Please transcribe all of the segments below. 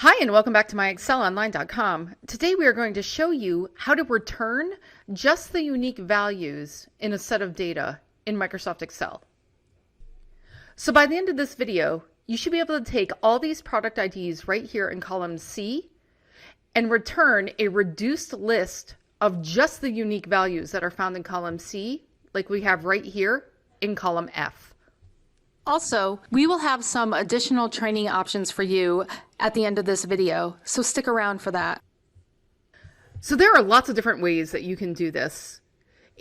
Hi, and welcome back to MyExcelOnline.com. Today we are going to show you how to return just the unique values in a set of data in Microsoft Excel. So by the end of this video, you should be able to take all these product IDs right here in column C and return a reduced list of just the unique values that are found in column C, like we have right here in column F. Also, we will have some additional training options for you at the end of this video, so stick around for that. So there are lots of different ways that you can do this.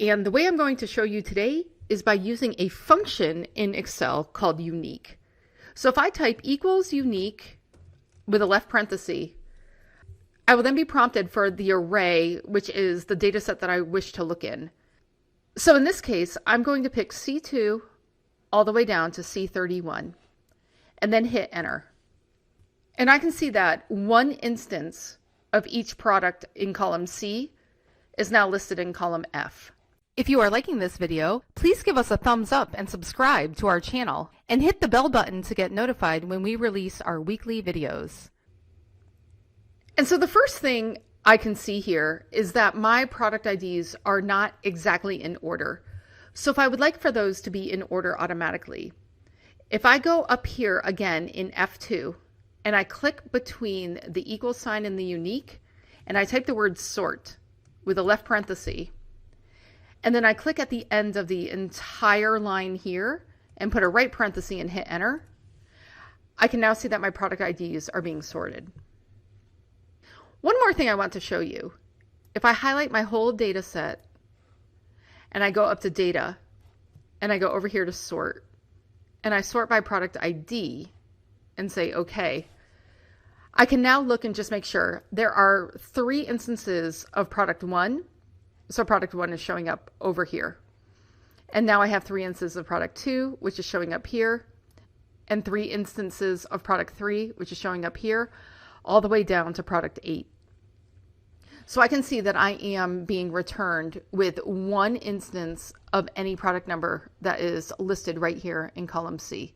And the way I'm going to show you today is by using a function in Excel called unique. So if I type equals unique with a left parenthesis, I will then be prompted for the array, which is the data set that I wish to look in. So in this case, I'm going to pick C2 all the way down to C31 and then hit enter. And I can see that one instance of each product in column C is now listed in column F. If you are liking this video, please give us a thumbs up and subscribe to our channel and hit the bell button to get notified when we release our weekly videos. And so the first thing I can see here is that my product IDs are not exactly in order. So if I would like for those to be in order automatically, if I go up here again in F2 and I click between the equal sign and the unique, and I type the word sort with a left parenthesis, and then I click at the end of the entire line here and put a right parenthesis and hit enter, I can now see that my product IDs are being sorted. One more thing I want to show you. If I highlight my whole data set and I go up to data and I go over here to sort and I sort by product ID and say okay, I can now look and just make sure there are 3 instances of product 1. So product 1 is showing up over here. And now I have 3 instances of product 2, which is showing up here, and 3 instances of product 3, which is showing up here, all the way down to product 8. So I can see that I am being returned with 1 instance of any product number that is listed right here in column C.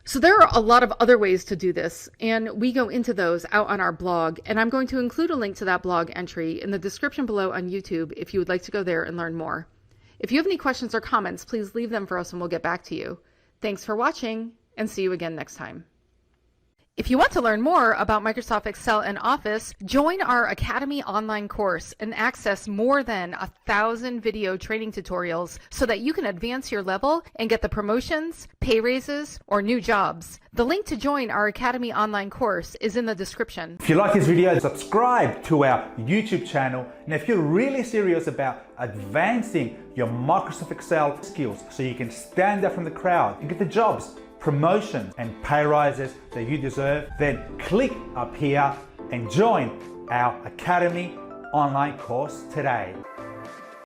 So there are a lot of other ways to do this, and we go into those out on our blog, and I'm going to include a link to that blog entry in the description below on YouTube if you would like to go there and learn more. If you have any questions or comments, please leave them for us and we'll get back to you. Thanks for watching, and see you again next time. If you want to learn more about Microsoft Excel and Office, join our Academy online course and access more than 1,000 video training tutorials so that you can advance your level and get the promotions, pay raises, or new jobs. The link to join our Academy online course is in the description. If you like this video, subscribe to our YouTube channel. And if you're really serious about advancing your Microsoft Excel skills so you can stand out from the crowd and get the jobs, promotions and pay rises that you deserve, then click up here and join our Academy online course today.